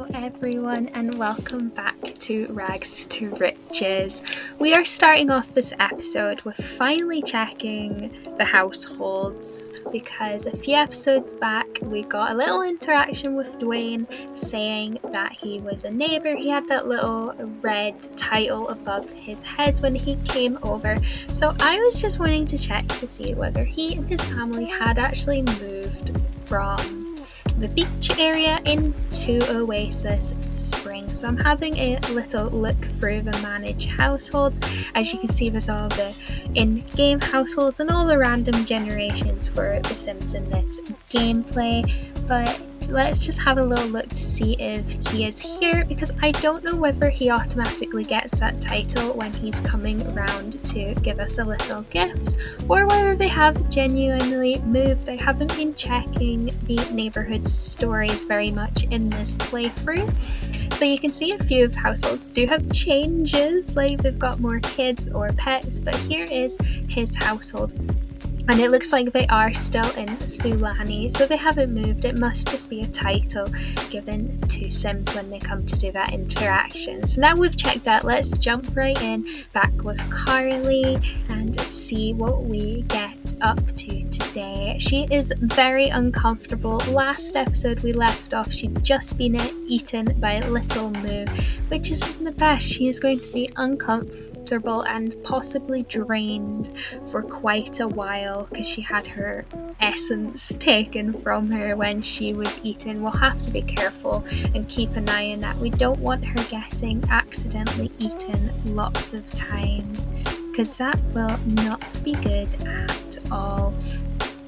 Hello everyone and welcome back to Rags to Riches. We are starting off this episode with finally checking the households because a few episodes back we got a little interaction with Dwayne saying that he was a neighbour. He had that little red title above his head when he came over. So I was just wanting to check to see whether he and his family had actually moved from the beach area into Oasis Spring. So I'm having a little look through the managed households. As you can see, there's all the in-game households and all the random generations for The Sims in this gameplay. But let's just have a little look to see if he is here, because I don't know whether he automatically gets that title when he's coming around to give us a little gift, or whether they have genuinely moved. I haven't been checking the neighborhood stories very much in this playthrough. So you can see a few of households do have changes, like they've got more kids or pets, but here is his household. And it looks like they are still in Sulani, so they haven't moved. It must just be a title given to Sims when they come to do that interaction. So now we've checked out, let's jump right in back with Karlie and see what we get up to today. She is very uncomfortable. Last episode we left off, she'd just been eaten by Little Moo, which isn't the best. She is going to be uncomfortable and possibly drained for quite a while because she had her essence taken from her when she was eaten. We'll have to be careful and keep an eye on that. We don't want her getting accidentally eaten lots of times, because that will not be good at all.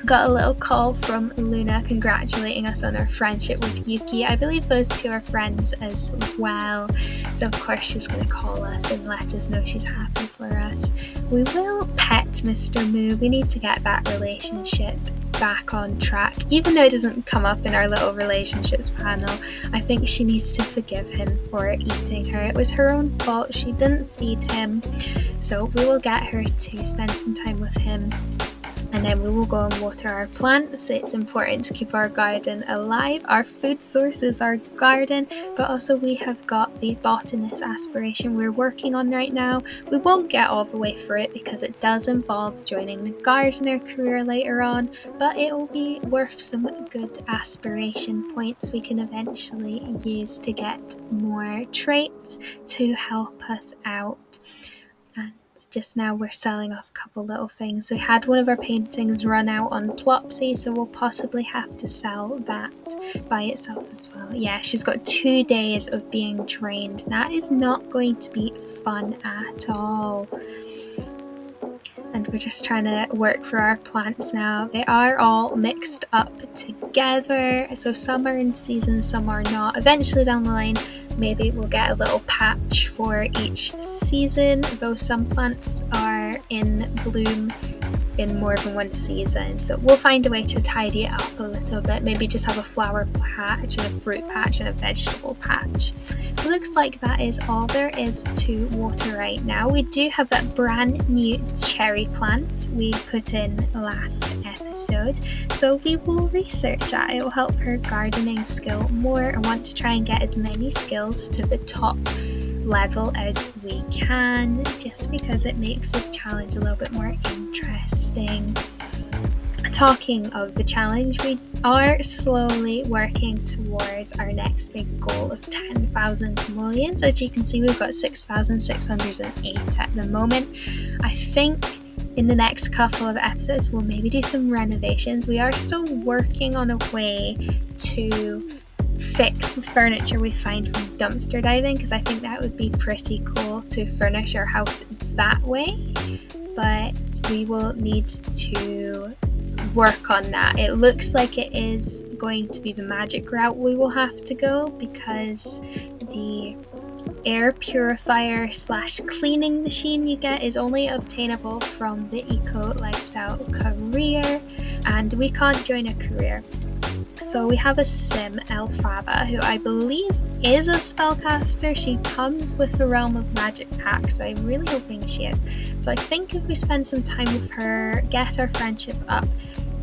Got a little call from Luna congratulating us on our friendship with Yuki. I believe those two are friends as well. So of course she's going to call us and let us know she's happy for us. We will pet Mr. Moo. We need to get that relationship back on track. Even though it doesn't come up in our little relationships panel, I think she needs to forgive him for eating her. It was her own fault. She didn't feed him. So we will get her to spend some time with him. And then we will go and water our plants. It's important to keep our garden alive. Our food source is our garden, but also we have got the botanist aspiration we're working on right now. We won't get all the way through it because it does involve joining the gardener career later on, but it will be worth some good aspiration points we can eventually use to get more traits to help us out. Just now we're selling off a couple little things. We had one of our paintings run out on Plopsy, so we'll possibly have to sell that by itself as well. Yeah, she's got 2 days of being drained. That is not going to be fun at all. And we're just trying to work for our plants now. They are all mixed up together, so some are in season, some are not. Eventually down the line, maybe we'll get a little patch for each season, though some plants are in bloom in more than one season. So we'll find a way to tidy it up a little bit. Maybe just have a flower patch and a fruit patch and a vegetable patch. It looks like that is all there is to water right now. We do have that brand new cherry plant we put in last episode, so we will research that. It will help her gardening skill more. I want to try and get as many skills to the top level as we can, just because it makes this challenge a little bit more interesting. Talking of the challenge, we are slowly working towards our next big goal of 10,000 simoleons. As you can see, we've got 6,608 at the moment. I think in the next couple of episodes we'll maybe do some renovations. We are still working on a way to fix the furniture we find from dumpster diving, because I think that would be pretty cool to furnish our house that way, but we will need to work on that. It looks like it is going to be the magic route we will have to go, because the air purifier / cleaning machine you get is only obtainable from the eco lifestyle career, and we can't join a career. So we have a sim, Elphaba, who I believe is a spellcaster. She comes with the Realm of Magic pack, so I'm really hoping she is. So I think if we spend some time with her, get our friendship up,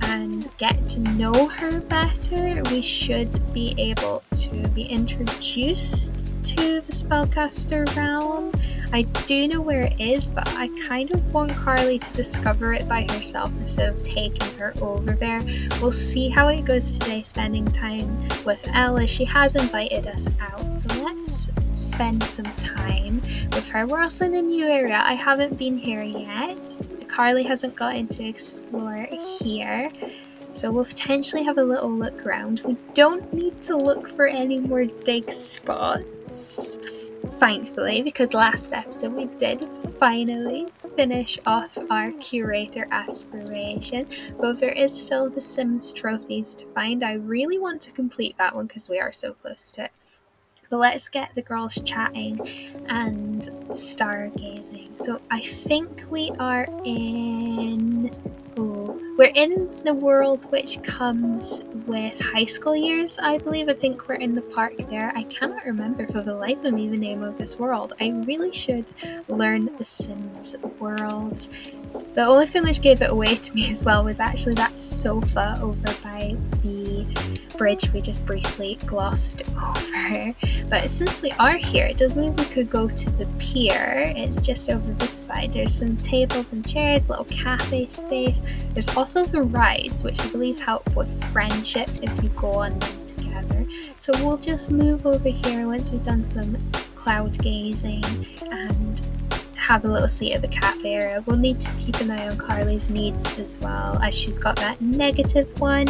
and get to know her better, we should be able to be introduced to the spellcaster realm. I do know where it is, but I kind of want Karlie to discover it by herself instead of taking her over there. We'll see how it goes today, spending time with Ella. She has invited us out, so let's spend some time with her. We're also in a new area. I haven't been here yet. Karlie hasn't gotten to explore here, so we'll potentially have a little look around. We don't need to look for any more dig spots, thankfully, because last episode we did finally finish off our curator aspiration, but there is still the Sims trophies to find. I really want to complete that one because we are so close to it. But let's get the girls chatting and stargazing. So I think we are we're in the world which comes with high school years, I believe. I think we're in the park there. I cannot remember for the life of me the name of this world. I really should learn the Sims world. The only thing which gave it away to me as well was actually that sofa over by the bridge we just briefly glossed over. But since we are here, it does mean we could go to the pier. It's just over this side. There's some tables and chairs, little cafe space. There's also the rides, which I believe help with friendship if you go on them together. So we'll just move over here once we've done some cloud gazing and have a little seat at the cafe area. We'll need to keep an eye on Karlie's needs as well, as she's got that negative one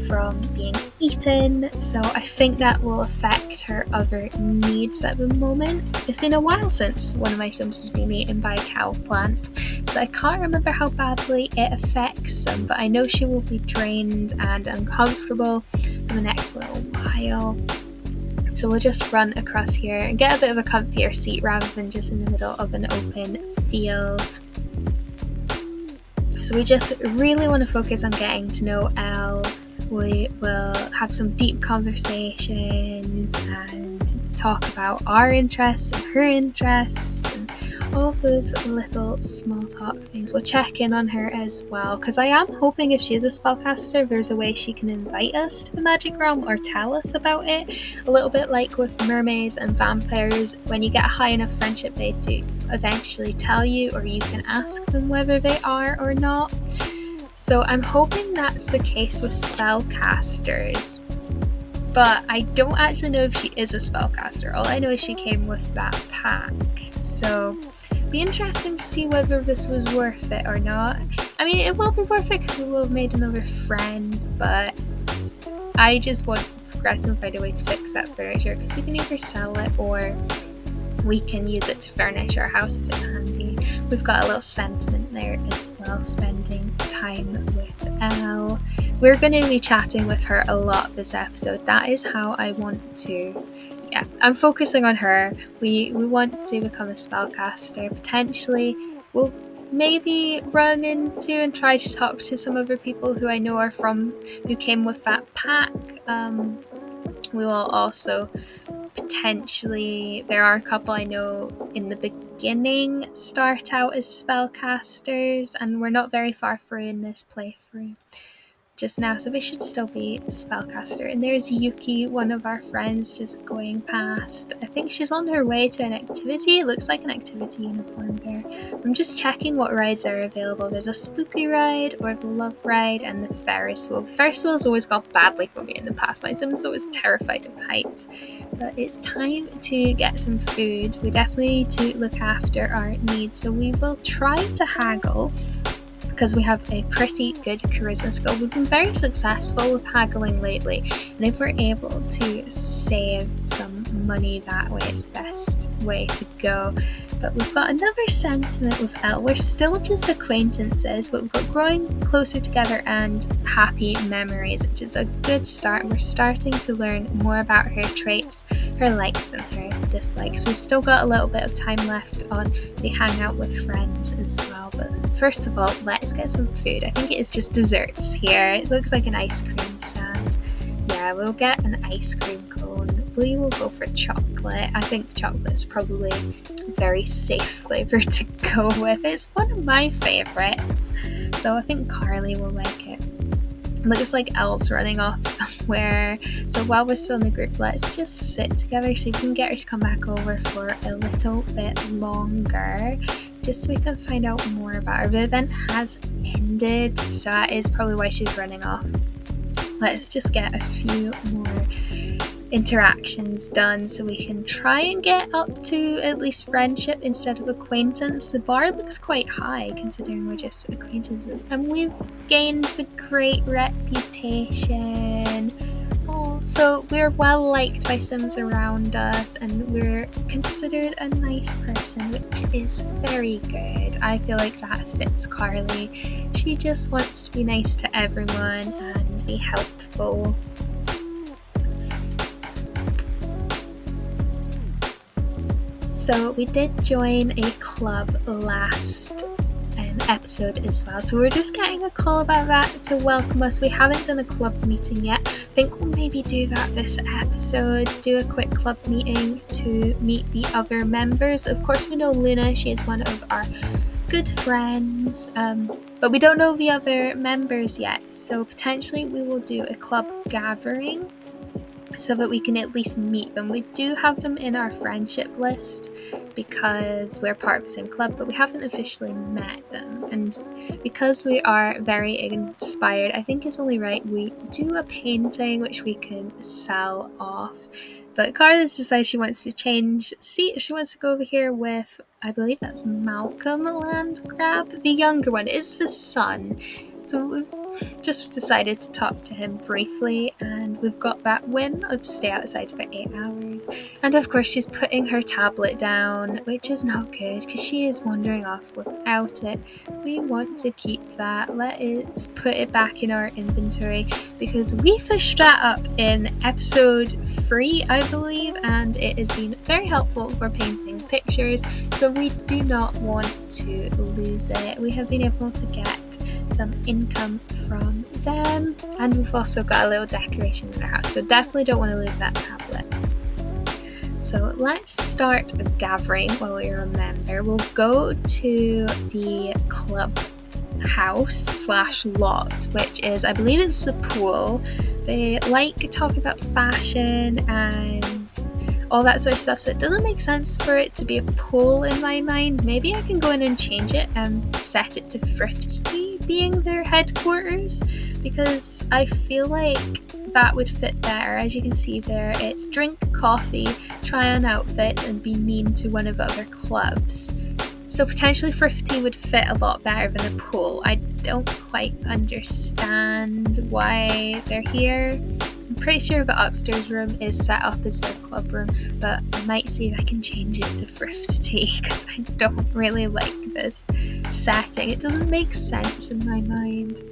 from being eaten, so I think that will affect her other needs at the moment. It's been a while since one of my Sims has been eaten by a cow plant, so I can't remember how badly it affects them, but I know she will be drained and uncomfortable for the next little while. So we'll just run across here and get a bit of a comfier seat rather than just in the middle of an open field. So we just really want to focus on getting to know Elle. We will have some deep conversations and talk about our interests and her interests and all those little small talk things. We'll check in on her as well, because I am hoping if she is a spellcaster, there's a way she can invite us to the magic realm or tell us about it. A little bit like with mermaids and vampires, when you get a high enough friendship, they do eventually tell you, or you can ask them whether they are or not. So I'm hoping that's the case with spellcasters, but I don't actually know if she is a spellcaster. All I know is she came with that pack, so be interesting to see whether this was worth it or not. I mean, it will be worth it because we will have made another friend, but I just want to progress and find a way to fix that furniture, because we can either sell it or we can use it to furnish our house if it's handy. We've got a little sentiment there as well, spending time with Elle. We're going to be chatting with her a lot this episode. That is how I want to. Yeah, I'm focusing on her. We want to become a spellcaster. Potentially, we'll maybe run into and try to talk to some other people who I know are who came with that pack. We will also potentially, there are a couple I know in the beginning start out as spellcasters, and we're not very far through in this playthrough just now, so they should still be a spellcaster. And there's Yuki, one of our friends, just going past. I think she's on her way to an activity. It looks like an activity uniform there. I'm just checking what rides are available. There's a spooky ride, or the love ride, and the Ferris wheel. Ferris wheel's always got badly for me in the past. My Sim's always terrified of heights. But it's time to get some food. We definitely need to look after our needs, so we will try to haggle, because we have a pretty good charisma skill. We've been very successful with haggling lately, and if we're able to save some money that way, it's the best way to go. But we've got another sentiment with Elle. We're still just acquaintances, but we've got growing closer together and happy memories, which is a good start. We're starting to learn more about her traits, her likes and her dislikes. We've still got a little bit of time left on the hangout with friends as well. But first of all, let's get some food. I think it is just desserts here. It looks like an ice cream stand. Yeah, we'll get an ice cream cone. We will go for chocolate. I think chocolate's probably a very safe flavour to go with. It's one of my favourites, so I think Karlie will like it. Looks like Elle's running off somewhere. So while we're still in the group, let's just sit together so we can get her to come back over for a little bit longer, just so we can find out more about her. The event has ended, so that is probably why she's running off. Let's just get a few more interactions done so we can try and get up to at least friendship instead of acquaintance. The bar looks quite high considering we're just acquaintances, and we've gained a great reputation. So we're well liked by Sims around us, and we're considered a nice person, which is very good. I feel like that fits Karlie. She just wants to be nice to everyone and be helpful. So we did join a club last episode as well, so we're just getting a call about that to welcome us. We haven't done a club meeting yet. I think we'll maybe do that this episode, do a quick club meeting to meet the other members. Of course we know Luna, she is one of our good friends, but we don't know the other members yet, so potentially we will do a club gathering so that we can at least meet them. We do have them in our friendship list because we're part of the same club, but we haven't officially met them. And because we are very inspired, I think it's only right we do a painting which we can sell off. But Karlie's decided she wants to change seat. She wants to go over here with, I believe that's Malcolm Landgrab, the younger one. It's the son. So we've just decided to talk to him briefly, and we've got that win of stay outside for 8 hours. And of course she's putting her tablet down, which is not good because she is wandering off without it. We want to keep that. Let's put it back in our inventory because we fished that up in episode 3, I believe, and it has been very helpful for painting pictures, so we do not want to lose it. We have been able to get some income from them, and we've also got a little decoration in our house, so definitely don't want to lose that tablet. So let's start gathering while we remember. We'll go to the club house / lot, which is, I believe it's the pool. They like talking about fashion and all that sort of stuff, so it doesn't make sense for it to be a pool in my mind. Maybe I can go in and change it and set it to Thrifty being their headquarters, because I feel like that would fit better. As you can see there, it's drink coffee, try on outfits, and be mean to one of the other clubs. So potentially Thrifty would fit a lot better than a pool. I don't quite understand why they're here. I'm pretty sure the upstairs room is set up as their club room, but I might see if I can change it to Thrifty because I don't really like this setting. It doesn't make sense in my mind.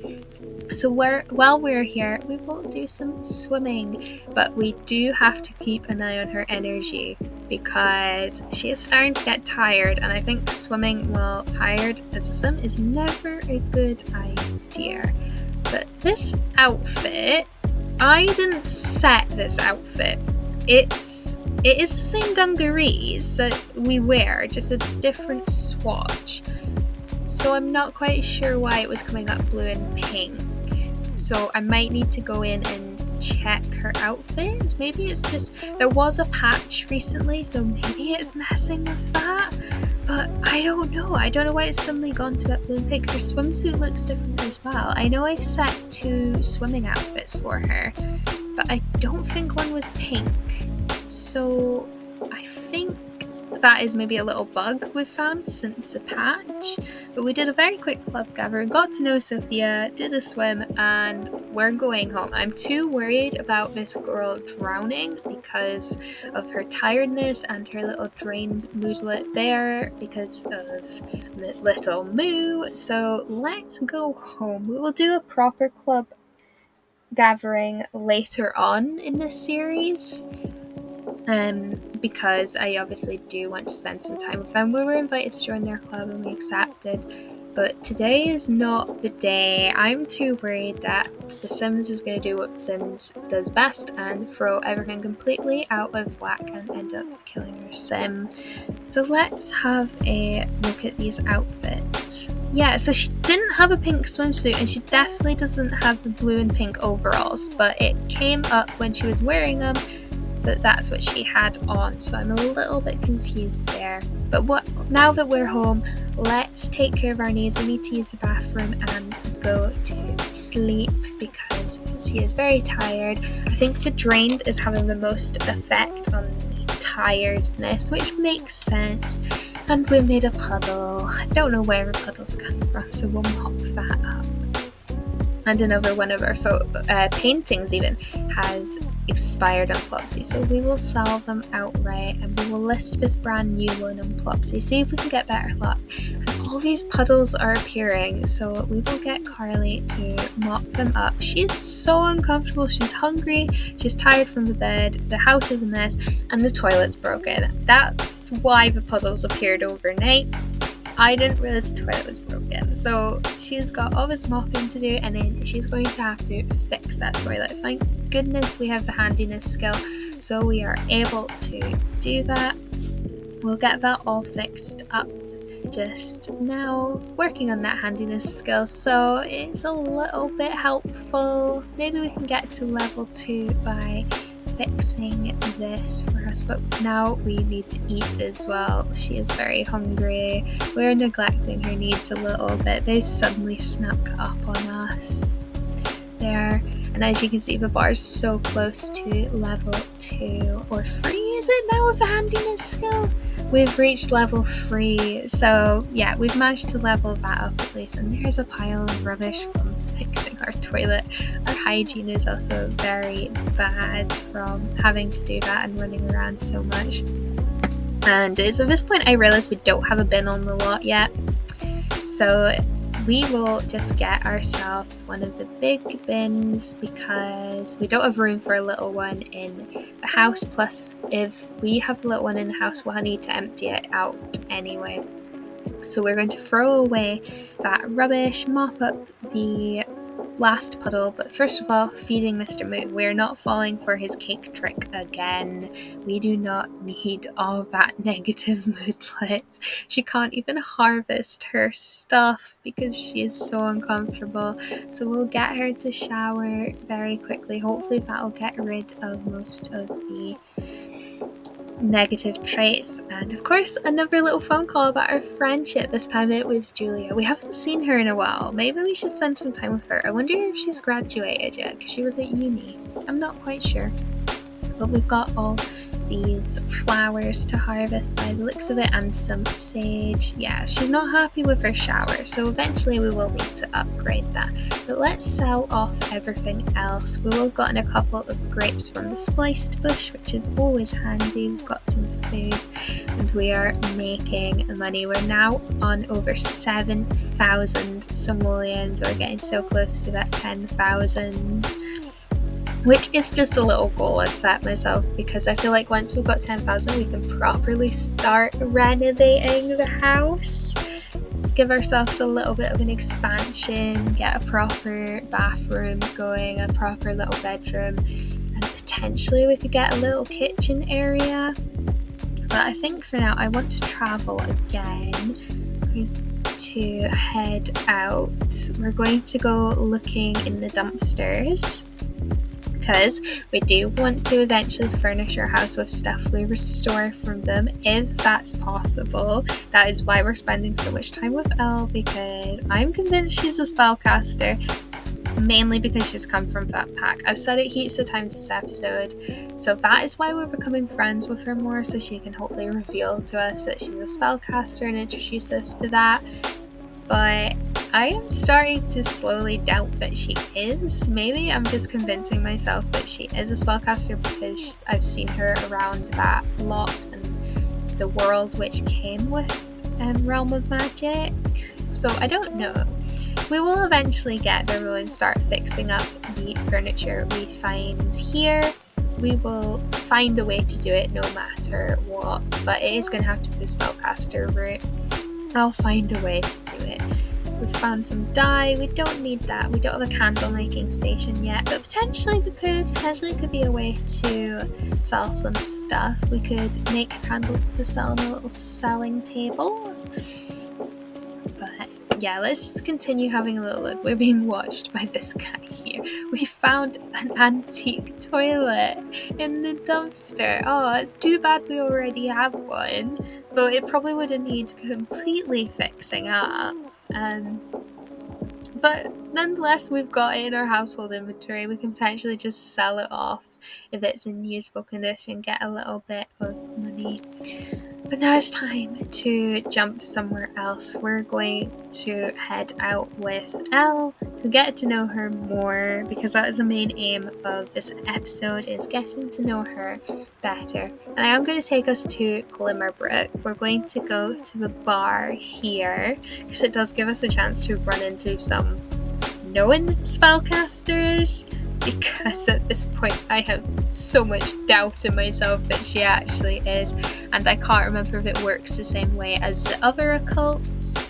So while we're here, we will do some swimming, but we do have to keep an eye on her energy because she is starting to get tired, and I think swimming while tired as a sim is never a good idea. But this outfit, I didn't set this outfit. It is the same dungarees that we wear, just a different swatch. So I'm not quite sure why it was coming up blue and pink. So I might need to go in and check her outfits. Maybe it's just, there was a patch recently, so maybe it's messing with that. But I don't know. I don't know why it's suddenly gone to that blue and pink. Her swimsuit looks different as well. I know I've set 2 swimming outfits for her, but I don't think one was pink. So I think that is maybe a little bug we've found since the patch. But we did a very quick club gather, got to know Sophia, did a swim, and we're going home. I'm too worried about this girl drowning because of her tiredness and her little drained moodlet there because of little Moo. So let's go home. We will do a proper club gathering later on in this series. Because I obviously do want to spend some time with them. We were invited to join their club and we accepted, but today is not the day. I'm too worried that The Sims is going to do what The Sims does best and throw everything completely out of whack and end up killing her sim. So let's have a look at these outfits. Yeah, so she didn't have a pink swimsuit, and she definitely doesn't have the blue and pink overalls, but it came up when she was wearing them that that's what she had on, so I'm a little bit confused there. But now that we're home, let's take care of our needs. We need to use the bathroom and go to sleep because she is very tired. I think the drained is having the most effect on the tiredness, which makes sense. And we made a puddle. I don't know where the puddles come from, so we'll mop that up. And another one of our paintings even has expired on Plopsy, so we will sell them outright and we will list this brand new one on Plopsy, see if we can get better luck. And all these puddles are appearing, so we will get Karlie to mop them up. She's so uncomfortable, she's hungry, she's tired from the bed, the house is a mess, and the toilet's broken. That's why the puddles appeared overnight. I didn't realize the toilet was broken, so she's got all this mopping to do, and then she's going to have to fix that toilet. Thank goodness we have the handiness skill, so we are able to do that. We'll get that all fixed up just now, working on that handiness skill, so it's a little bit helpful. Maybe we can get to level 2 by fixing this for us, but now we need to eat as well. She is very hungry. We're neglecting her needs a little bit. They suddenly snuck up on us there, and as you can see, the bar is so close to level 2 or 3, is it now, with the handiness skill? We've reached level 3, so yeah, we've managed to level that up at least. And there's a pile of rubbish from fixing our toilet. Our hygiene is also very bad from having to do that and running around so much. And it's at this point I realised we don't have a bin on the lot yet, so we will just get ourselves one of the big bins because we don't have room for a little one in the house. Plus, if we have a little one in the house, we'll need to empty it out anyway. So we're going to throw away that rubbish, mop up the last puddle, but first of all, feeding Mr. Moon. We're not falling for his cake trick again. We do not need all that negative moodlets. She can't even harvest her stuff because she is so uncomfortable. So we'll get her to shower very quickly. Hopefully that'll get rid of most of the negative traits. And of course, another little phone call about our friendship. This time it was Julia. We haven't seen her in a while. Maybe we should spend some time with her. I wonder if she's graduated yet, because she was at uni. I'm not quite sure. But we've got all these flowers to harvest by the looks of it, and some sage. Yeah, she's not happy with her shower, so eventually we will need to upgrade that. But let's sell off everything else. We will have gotten a couple of grapes from the spliced bush, which is always handy. We've got some food and we are making money. We're now on over 7,000 simoleons. We're getting so close to that 10,000. Which is just a little goal I've set myself, because I feel like once we've got 10,000 we can properly start renovating the house, give ourselves a little bit of an expansion, get a proper bathroom going, a proper little bedroom, and potentially we could get a little kitchen area. But I think for now I want to travel again. I'm going to head out. We're going to go looking in the dumpsters, because we do want to eventually furnish our house with stuff we restore from them, if that's possible. That is why we're spending so much time with Elle, because I'm convinced she's a spellcaster, mainly because she's come from that pack. I've said it heaps of times this episode, so that is why we're becoming friends with her more, so she can hopefully reveal to us that she's a spellcaster and introduce us to that. But I am starting to slowly doubt that she is. Maybe I'm just convincing myself that she is a spellcaster because I've seen her around that lot and the world which came with Realm of Magic. So I don't know. We will eventually get there and start fixing up the furniture we find here. We will find a way to do it no matter what, but it is going to have to be the spellcaster route. I'll find a way to do it. We've found some dye. We don't need that. We don't have a candle making station yet, but potentially we could. Potentially it could be a way to sell some stuff. We could make candles to sell on a little selling table. But yeah, let's just continue having a little look. We're being watched by this guy here. We found an antique toilet in the dumpster. Oh, it's too bad we already have one, but it probably wouldn't need completely fixing up. But nonetheless, we've got it in our household inventory. We can potentially just sell it off if it's in usable condition, get a little bit of money. But now it's time to jump somewhere else. We're going to head out with Elle to get to know her more, because that is the main aim of this episode, is getting to know her better. And I am going to take us to Glimmerbrook. We're going to go to the bar here, because it does give us a chance to run into some known spellcasters, because at this point I have so much doubt in myself that she actually is, and I can't remember if it works the same way as the other occults,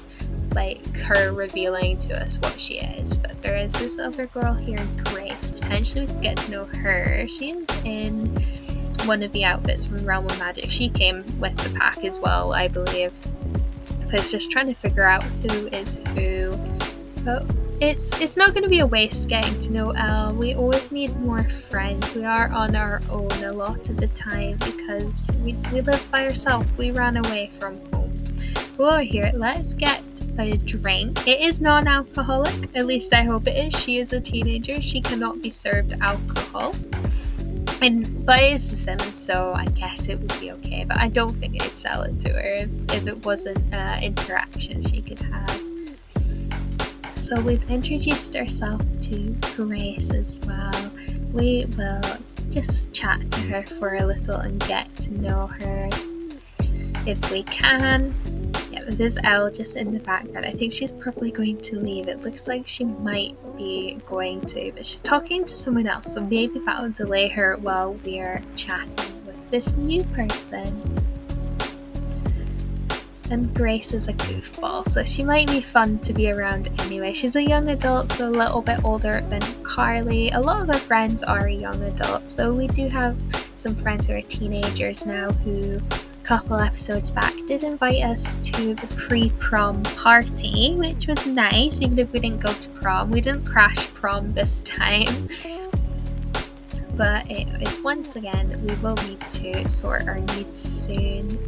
like her revealing to us what she is. But there is this other girl here, Grace. Potentially we can get to know her. She is in one of the outfits from Realm of Magic. She came with the pack as well, I believe. I was just trying to figure out who is who. But it's not going to be a waste getting to know Elle. We always need more friends. We are on our own a lot of the time because we live by ourselves. We ran away from home. While we're here, let's get a drink. It is non-alcoholic, at least I hope it is. She is a teenager. She cannot be served alcohol. But it's a Sims, so I guess it would be okay. But I don't think I'd sell it to her if it wasn't interaction she could have. So we've introduced ourselves to Grace as well. We will just chat to her for a little and get to know her if we can. Yeah, there's Elle just in the background. I think she's probably going to leave. It looks like she might be going to, but she's talking to someone else, so maybe that will delay her while we're chatting with this new person. And Grace is a goofball, so she might be fun to be around anyway. She's a young adult, so a little bit older than Karlie. A lot of our friends are young adults, so we do have some friends who are teenagers now who, a couple episodes back, did invite us to the pre-prom party, which was nice, even if we didn't go to prom. We didn't crash prom this time. But it is, once again, we will need to sort our needs soon.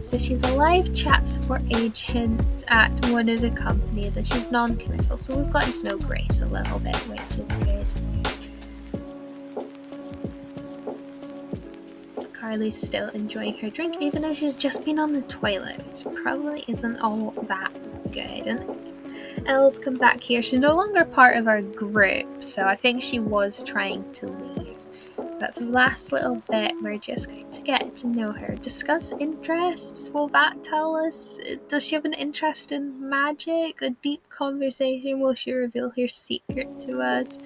So she's a live chat support agent at one of the companies, and she's non-committal, so we've gotten to know Grace a little bit, which is good. Karlie's still enjoying her drink, even though she's just been on the toilet, which probably isn't all that good. And Elle's come back here. She's no longer part of our group, so I think she was trying to leave. But for the last little bit, we're just going to get to know her. Discuss interests. Will that tell us? Does she have an interest in magic? A deep conversation? Will she reveal her secret to us?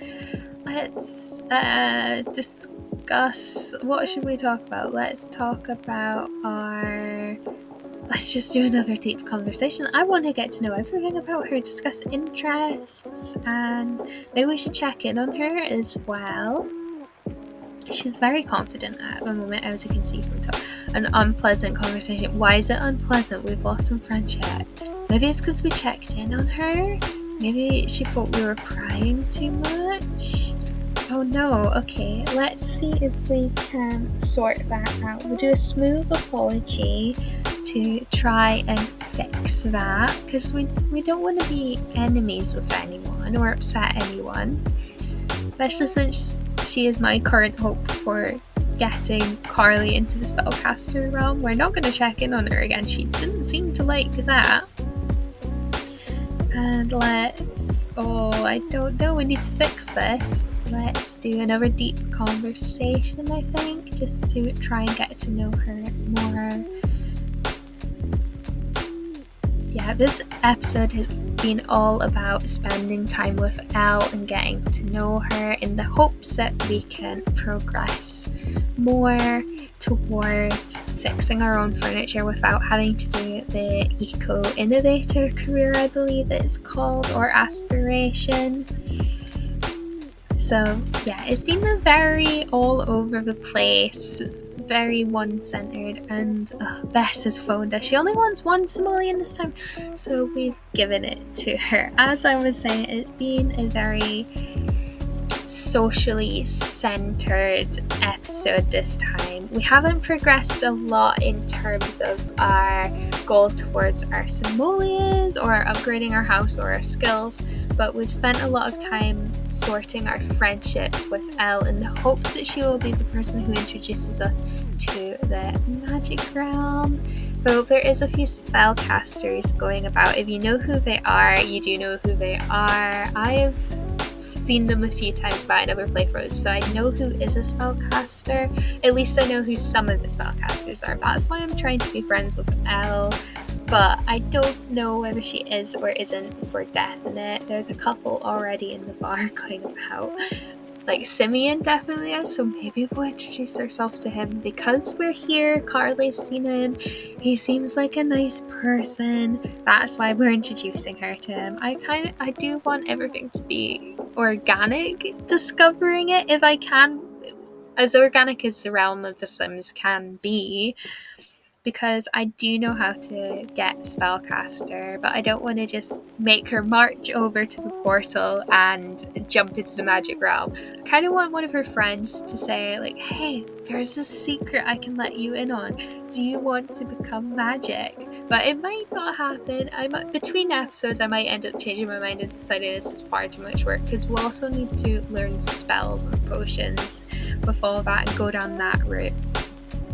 Let's discuss. What should we talk about? Let's talk about Let's just do another deep conversation. I want to get to know everything about her, discuss interests, and maybe we should check in on her as well. She's very confident at the moment, as you can see from top. An unpleasant conversation. Why is it unpleasant? We've lost some friendship. Maybe it's because we checked in on her. Maybe she thought we were prying too much. Oh no. Okay, let's see if we can sort that out. We'll do a smooth apology to try and fix that, because we don't want to be enemies with anyone or upset anyone, especially since she is my current hope for getting Karlie into the spellcaster realm. We're not going to check in on her again. She didn't seem to like that. And I don't know, we need to fix this. Let's do another deep conversation, I think, just to try and get to know her more. Yeah, this episode has been all about spending time with Elle and getting to know her in the hopes that we can progress more towards fixing our own furniture without having to do the eco-innovator career, I believe it's called, or aspiration. So yeah, it's been a very all over the place very one-centered, and Bess has phoned us. She only wants one simoleon this time, so we've given it to her. As I was saying, it's been a very socially centered episode this time. We haven't progressed a lot in terms of our goal towards our simoleons or upgrading our house or our skills, but we've spent a lot of time sorting our friendship with Elle in the hopes that she will be the person who introduces us to the magic realm. Though there is a few spellcasters going about. If you know who they are, you do know who they are. I've seen them a few times, but I never play through, so I know who is a spellcaster. At least I know who some of the spellcasters are. That's why I'm trying to be friends with Elle, but I don't know whether she is or isn't for definite. There's a couple already in the bar going about. Like Simeon definitely is, so maybe we'll introduce ourselves to him because we're here. Karlie's seen him. He seems like a nice person. That's why we're introducing her to him. I do want everything to be organic, discovering it if I can, as organic as the realm of the Sims can be. Because I do know how to get spellcaster, but I don't want to just make her march over to the portal and jump into the magic realm. I kind of want one of her friends to say, like, hey, there's a secret I can let you in on. Do you want to become magic? But it might not happen. Between episodes, I might end up changing my mind and deciding this is far too much work, because we'll also need to learn spells and potions with all that and go down that route.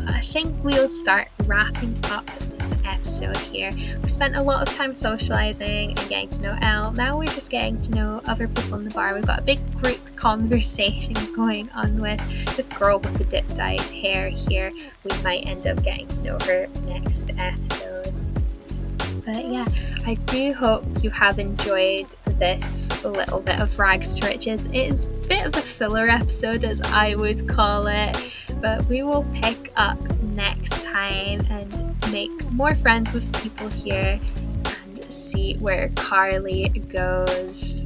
I think we'll start wrapping up this episode here. We've spent a lot of time socializing and getting to know Elle. Now we're just getting to know other people in the bar. We've got a big group conversation going on with this girl with the dip-dyed hair here. We might end up getting to know her next episode. But yeah, I do hope you have enjoyed this little bit of Rags to Riches. It is a bit of a filler episode, as I would call it, but we will pick up next time and make more friends with people here and see where Karlie goes.